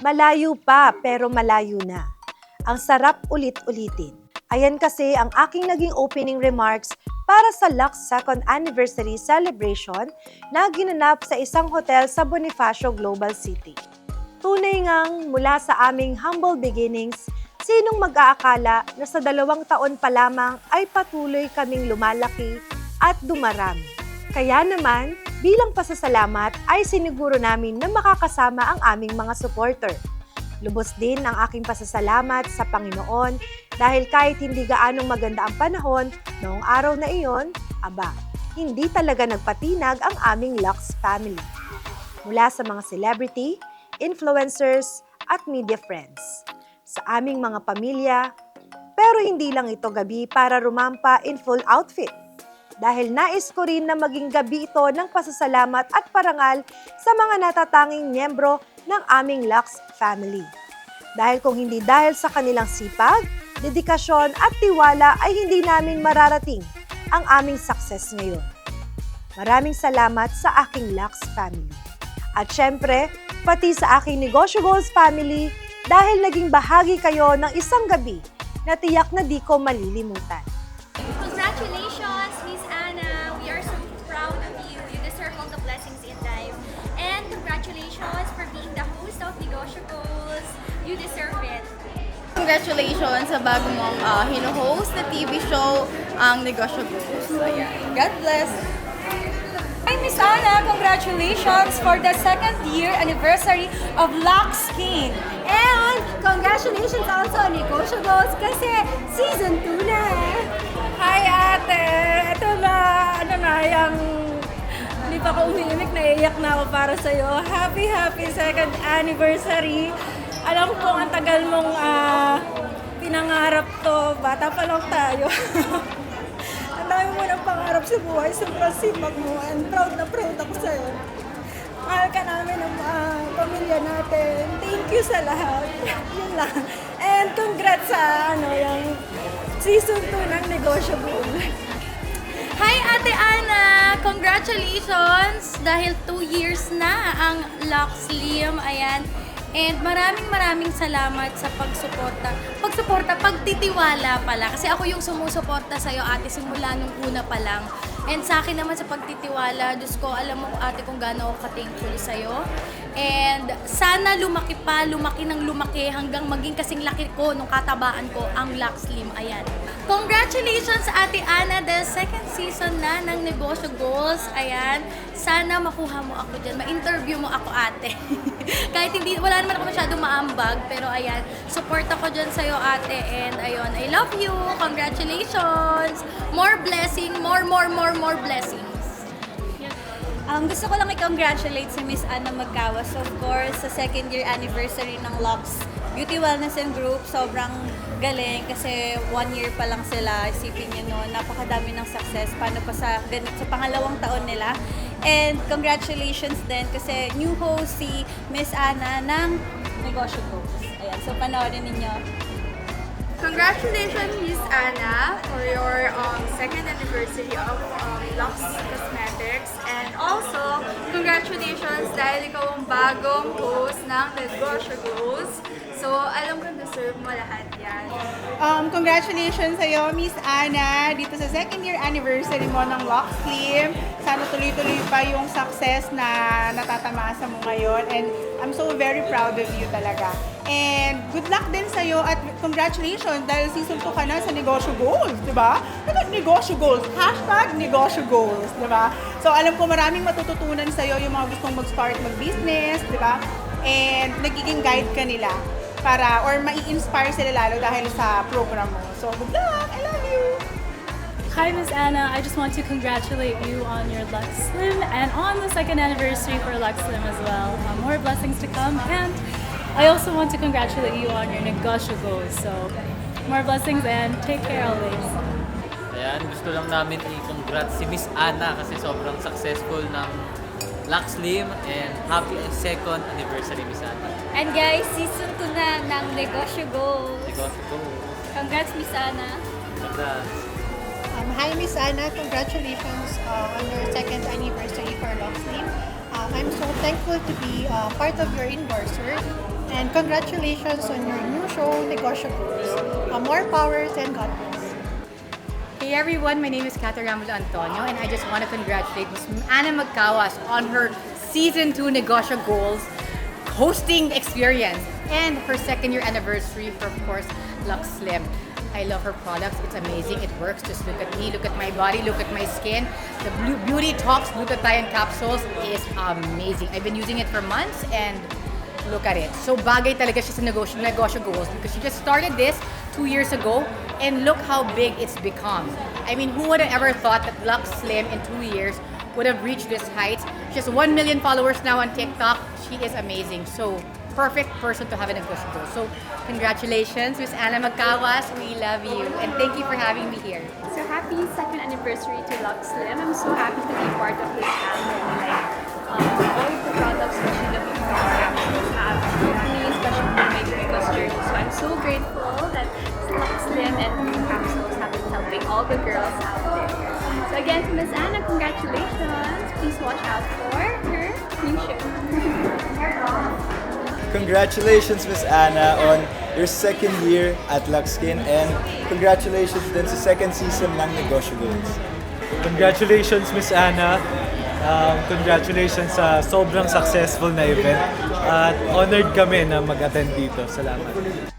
Malayo pa pero malayo na. Ang sarap ulit-ulitin. Ayan kasi ang aking naging opening remarks para sa Lux 2nd Anniversary Celebration na ginanap sa isang hotel sa Bonifacio Global City. Tunay ngang mula sa aming humble beginnings, sinong mag-aakala na sa 2 taon pa lamang ay patuloy kaming lumalaki at dumarami. Kaya naman, bilang pasasalamat ay siniguro namin na makakasama ang aming mga supporter. Lubos din ang aking pasasalamat sa Panginoon dahil kahit hindi gaanong maganda ang panahon noong araw na iyon, hindi talaga nagpatinag ang aming Lux family. Mula sa mga celebrity, influencers, at media friends. Sa aming mga pamilya, pero hindi lang ito gabi para rumampa in full outfit. Dahil nais ko rin na maging gabi ito ng pasasalamat at parangal sa mga natatanging miyembro ng aming Lux family. Dahil kung hindi dahil sa kanilang sipag, dedikasyon at tiwala ay hindi namin mararating ang aming success ngayon. Maraming salamat sa aking Lux family. At syempre, pati sa aking Negosyo Goals family dahil naging bahagi kayo ng isang gabi na tiyak na di ko malilimutan. Congratulations, Miss Anna. We are so proud of you. You deserve all the blessings in life. And congratulations for being the host of Negosyo Goals. You deserve it. Congratulations sa bago mong hino-host na TV show, ang Negosyo Goals. Ayan. God bless! Hi, Miss Anna! Congratulations for the 2nd year anniversary of Lux King. And congratulations also on Negosyo Goals kasi season 2 na. Hi, ate! Ito na, yung hindi pa ako umiimik, naiiyak na ako para sa'yo. Happy 2nd anniversary! Alam ko ang tagal mong pinangarap to, bata pa lang tayo. Ang dami mo ng pangarap sa buhay, sobrang sipag mo, and proud na proud ako sa'yo. Mahal ka namin ng pamilya natin. Thank you sa lahat. Yun lang. And congrats sa yung season 2 ng Negosyo Goals. Hi, Ate Ana! Congratulations! Dahil 2 years na ang Lux Slim. Ayan. And maraming salamat sa pagsuporta, pagtitiwala pala. Kasi ako yung sumusuporta sa'yo, ate, simula nung una pa lang. And sa akin naman sa pagtitiwala, Diyos ko, alam mo, ate, kung gaano ako ka-thankful sa'yo. And sana lumaki ng lumaki hanggang maging kasing laki ko nung katabaan ko ang Lux Slim. Ayan. Congratulations, Ate Ana, the 2nd season na ng Negosyo Goals. Ayan. Sana makuha mo ako dyan. Ma-interview mo ako, ate. Kahit hindi, wala naman ako masyadong maambag. Pero ayan, support ako dyan sa'yo, ate. And ayun, I love you. Congratulations. More blessing, more blessings. Gusto ko lang i-congratulate si Miss Anna Magkawas, of course, sa 2nd year anniversary ng Lux Beauty Wellness and Group. Sobrang galing kasi 1 year pa lang sila. Isipin nyo noon, napakadami ng success. Paano pa sa pangalawang taon nila. And congratulations din kasi new host si Miss Anna ng Negosyo Goals. Ayan, so panoorin ninyo. Congratulations, Miss Anna, for your 2nd anniversary of Lux Cosmetics. And also, congratulations dahil ikaw ang bagong host ng Negosyo Goals. So, alam ko deserve mo lahat yan. Congratulations sa'yo, Miss Anna, dito sa 2nd year anniversary mo ng Lux Slim. Sana tuloy-tuloy pa yung success na natatamasa mo ngayon. And I'm so very proud of you talaga. And good luck din sa'yo at congratulations dahil season 2 ka na sa Negosyo Goals, di ba? Negosyo Goals, #Negosyo Goals, di ba? So alam ko maraming matututunan sa'yo yung mga gustong mag-start mag-business, di ba? And nagiging guide ka nila para, or mai-inspire sila lalo dahil sa program mo. So good luck! I love you! Hi, Miss Anna. I just want to congratulate you on your Lux Slim and on the 2nd anniversary for Lux Slim as well. More blessings to come, and I also want to congratulate you on your Negosyo Goals. So, more blessings and take care always. Ayan, gusto lang namin i-congrats si Miss Anna kasi sobrang successful ng Lux Slim and happy 2nd anniversary, Miss Anna. And guys, season 2 na ng Negosyo Goals. Negosyo Goals. Congrats, Miss Anna. Congrats. Hi, Miss Anna. Congratulations on your 2nd anniversary for Lux Slim. I'm so thankful to be part of your endorser. And congratulations on your new show, Negosyables. More powers and God bless. Hey everyone, my name is Catherine Ramulo Antonio and I just want to congratulate Ms. Ana Magcawas on her Season 2 Negosyo Goals hosting experience and her 2nd year anniversary for, of course, Lux Slim. I love her products. It's amazing. It works. Just look at me, look at my body, look at my skin. The Beauty Talks Glutathione Capsules is amazing. I've been using it for months and look at it. So bagay talaga siya sa negosyo goals because she just started this 2 years ago and look how big it's become. I mean, who would have ever thought that Lux Slim in 2 years would have reached this height? She has 1 million followers now on TikTok. She is amazing. So perfect person to have a negosyo goal. So congratulations, Ms. Ana Magcawas. We love you and thank you for having me here. So happy 2nd anniversary to Lux Slim. I'm so happy to be part of this family. Like all of the products that she developed have me, especially for my Because journey. So I'm so grateful that Lux Slim and Beauty Capsules have been helping all the girls out there. So again, to Ms. Ana, congratulations. Please watch out for her new show. Congratulations, Ms. Ana, on your 2nd year at Lux Skin and congratulations din sa 2nd season ng Negosyo Goals. Congratulations, Ms. Ana. Congratulations sa sobrang successful na event. At honored kami na mag-attend dito. Salamat.